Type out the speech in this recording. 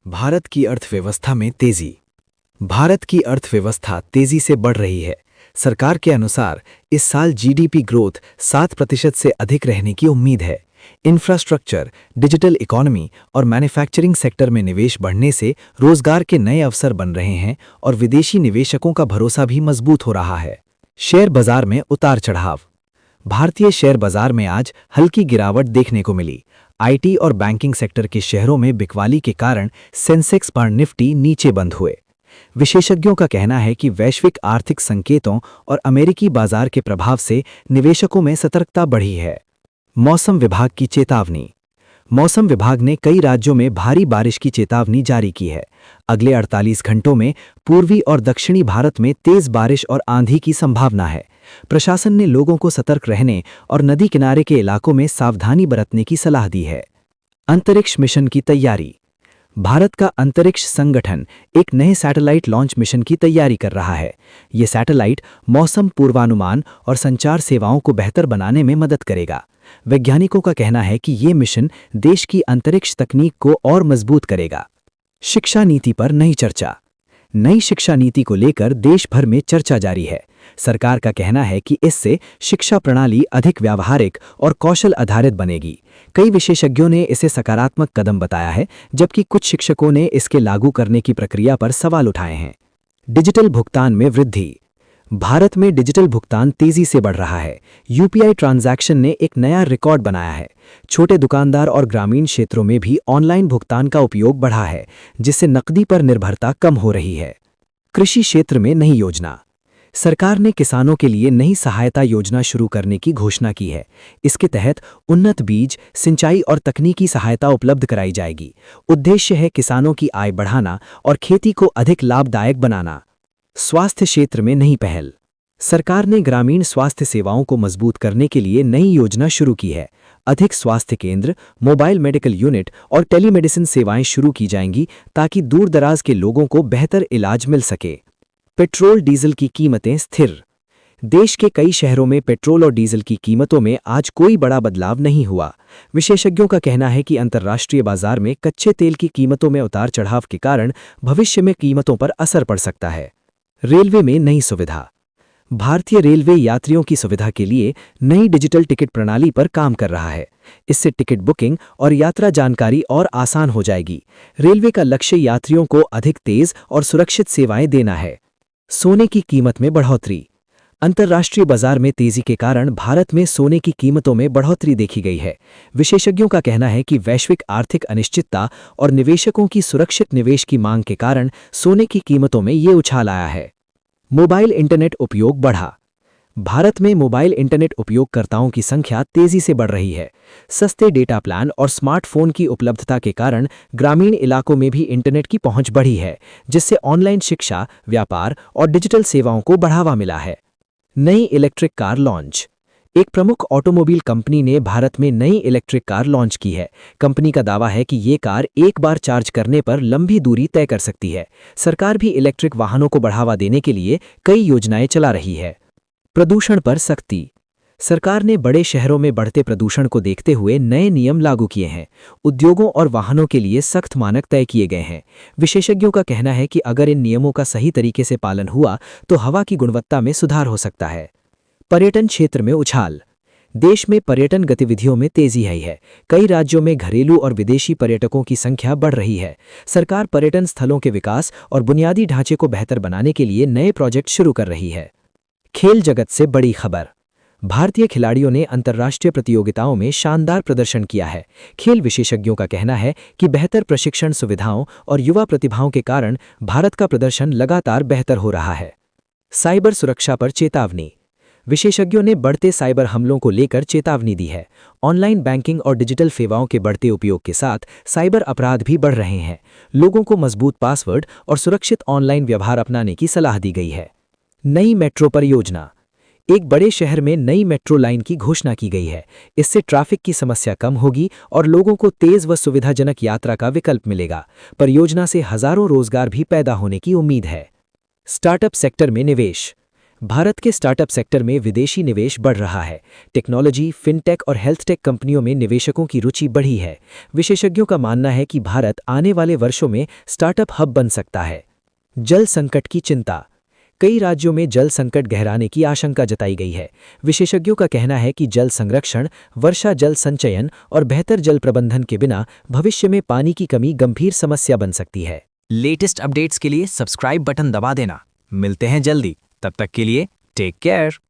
भारत की अर्थव्यवस्था में तेजी। भारत की अर्थव्यवस्था तेजी से बढ़ रही है। सरकार के अनुसार इस साल जीडीपी ग्रोथ 7% से अधिक रहने की उम्मीद है। इंफ्रास्ट्रक्चर, डिजिटल इकोनॉमी और मैन्युफैक्चरिंग सेक्टर में निवेश बढ़ने से रोजगार के नए अवसर बन रहे हैं और विदेशी निवेशकों का भरोसा भी मजबूत हो रहा है। शेयर बाजार में उतार चढ़ाव। भारतीय शेयर बाजार में आज हल्की गिरावट देखने को मिली। आईटी और बैंकिंग सेक्टर के शेयरों में बिकवाली के कारण सेंसेक्स पर निफ्टी नीचे बंद हुए। विशेषज्ञों का कहना है कि वैश्विक आर्थिक संकेतों और अमेरिकी बाजार के प्रभाव से निवेशकों में सतर्कता बढ़ी है। मौसम विभाग की चेतावनी। मौसम विभाग ने कई राज्यों में भारी बारिश की चेतावनी जारी की है। अगले 48 घंटों में पूर्वी और दक्षिणी भारत में तेज बारिश और आंधी की संभावना है। प्रशासन ने लोगों को सतर्क रहने और नदी किनारे के इलाकों में सावधानी बरतने की सलाह दी है। अंतरिक्ष मिशन की तैयारी। भारत का अंतरिक्ष संगठन एक नए सैटेलाइट लॉन्च मिशन की तैयारी कर रहा है। ये सैटेलाइट मौसम पूर्वानुमान और संचार सेवाओं को बेहतर बनाने में मदद करेगा। वैज्ञानिकों का कहना है कि ये मिशन देश की अंतरिक्ष तकनीक को और मजबूत करेगा। शिक्षा नीति पर नई चर्चा। नई शिक्षा नीति को लेकर देश भर में चर्चा जारी है। सरकार का कहना है कि इससे शिक्षा प्रणाली अधिक व्यावहारिक और कौशल आधारित बनेगी। कई विशेषज्ञों ने इसे सकारात्मक कदम बताया है, जबकि कुछ शिक्षकों ने इसके लागू करने की प्रक्रिया पर सवाल उठाए हैं। डिजिटल भुगतान में वृद्धि। भारत में डिजिटल भुगतान तेजी से बढ़ रहा है। यूपीआई ट्रांजैक्शन ने एक नया रिकॉर्ड बनाया है। छोटे दुकानदार और ग्रामीण क्षेत्रों में भी ऑनलाइन भुगतान का उपयोग बढ़ा है, जिससे नकदी पर निर्भरता कम हो रही है। कृषि क्षेत्र में नई योजना। सरकार ने किसानों के लिए नई सहायता योजना शुरू करने की घोषणा की है। इसके तहत उन्नत बीज, सिंचाई और तकनीकी सहायता उपलब्ध कराई जाएगी। उद्देश्य है किसानों की आय बढ़ाना और खेती को अधिक लाभदायक बनाना। स्वास्थ्य क्षेत्र में नई पहल। सरकार ने ग्रामीण स्वास्थ्य सेवाओं को मजबूत करने के लिए नई योजना शुरू की है। अधिक स्वास्थ्य केंद्र, मोबाइल मेडिकल यूनिट और टेलीमेडिसिन सेवाएं शुरू की जाएंगी ताकि दूर दराज के लोगों को बेहतर इलाज मिल सके। पेट्रोल डीजल की कीमतें स्थिर। देश के कई शहरों में पेट्रोल और डीजल की कीमतों में आज कोई बड़ा बदलाव नहीं हुआ। विशेषज्ञों का कहना है कि अंतर्राष्ट्रीय बाजार में कच्चे तेल की कीमतों में उतार चढ़ाव के कारण भविष्य में कीमतों पर असर पड़ सकता है। रेलवे में नई सुविधा। भारतीय रेलवे यात्रियों की सुविधा के लिए नई डिजिटल टिकट प्रणाली पर काम कर रहा है। इससे टिकट बुकिंग और यात्रा जानकारी और आसान हो जाएगी। रेलवे का लक्ष्य यात्रियों को अधिक तेज और सुरक्षित सेवाएं देना है। सोने की कीमत में बढ़ोतरी। अंतर्राष्ट्रीय बाजार में तेजी के कारण भारत में सोने की कीमतों में बढ़ोतरी देखी गई है। विशेषज्ञों का कहना है कि वैश्विक आर्थिक अनिश्चितता और निवेशकों की सुरक्षित निवेश की मांग के कारण सोने की कीमतों में ये उछाल आया है। मोबाइल इंटरनेट उपयोग बढ़ा। भारत में मोबाइल इंटरनेट उपयोगकर्ताओं की संख्या तेजी से बढ़ रही है। सस्ते डेटा प्लान और स्मार्टफोन की उपलब्धता के कारण ग्रामीण इलाकों में भी इंटरनेट की पहुंच बढ़ी है, जिससे ऑनलाइन शिक्षा, व्यापार और डिजिटल सेवाओं को बढ़ावा मिला है। नई इलेक्ट्रिक कार लॉन्च। एक प्रमुख ऑटोमोबाइल कंपनी ने भारत में नई इलेक्ट्रिक कार लॉन्च की है। कंपनी का दावा है कि ये कार एक बार चार्ज करने पर लंबी दूरी तय कर सकती है। सरकार भी इलेक्ट्रिक वाहनों को बढ़ावा देने के लिए कई योजनाएं चला रही है। प्रदूषण पर सख्ती। सरकार ने बड़े शहरों में बढ़ते प्रदूषण को देखते हुए नए नियम लागू किए हैं। उद्योगों और वाहनों के लिए सख्त मानक तय किए गए हैं। विशेषज्ञों का कहना है कि अगर इन नियमों का सही तरीके से पालन हुआ तो हवा की गुणवत्ता में सुधार हो सकता है। पर्यटन क्षेत्र में उछाल। देश में पर्यटन गतिविधियों में तेजी आई है। कई राज्यों में घरेलू और विदेशी पर्यटकों की संख्या बढ़ रही है। सरकार पर्यटन स्थलों के विकास और बुनियादी ढांचे को बेहतर बनाने के लिए नए प्रोजेक्ट शुरू कर रही है। खेल जगत से बड़ी खबर। भारतीय खिलाड़ियों ने अंतर्राष्ट्रीय प्रतियोगिताओं में शानदार प्रदर्शन किया है। खेल विशेषज्ञों का कहना है कि बेहतर प्रशिक्षण सुविधाओं और युवा प्रतिभाओं के कारण भारत का प्रदर्शन लगातार बेहतर हो रहा है। साइबर सुरक्षा पर चेतावनी। विशेषज्ञों ने बढ़ते साइबर हमलों को लेकर चेतावनी दी है। ऑनलाइन बैंकिंग और डिजिटल सेवाओं के बढ़ते उपयोग के साथ साइबर अपराध भी बढ़ रहे हैं। लोगों को मजबूत पासवर्ड और सुरक्षित ऑनलाइन व्यवहार अपनाने की सलाह दी गई है। नई मेट्रो परियोजना। एक बड़े शहर में नई मेट्रो लाइन की घोषणा की गई है। इससे ट्रैफिक की समस्या कम होगी और लोगों को तेज व सुविधाजनक यात्रा का विकल्प मिलेगा। परियोजना से हजारों रोजगार भी पैदा होने की उम्मीद है। स्टार्टअप सेक्टर में निवेश। भारत के स्टार्टअप सेक्टर में विदेशी निवेश बढ़ रहा है। टेक्नोलॉजी, फिनटेक और हेल्थ टेक कंपनियों में निवेशकों की रुचि बढ़ी है। विशेषज्ञों का मानना है कि भारत आने वाले वर्षों में स्टार्टअप हब बन सकता है। जल संकट की चिंता। कई राज्यों में जल संकट गहराने की आशंका जताई गई है। विशेषज्ञों का कहना है कि जल संरक्षण, वर्षा जल संचयन और बेहतर जल प्रबंधन के बिना भविष्य में पानी की कमी गंभीर समस्या बन सकती है। लेटेस्ट अपडेट्स के लिए सब्सक्राइब बटन दबा देना। मिलते हैं जल्दी, तब तक के लिए टेक केयर।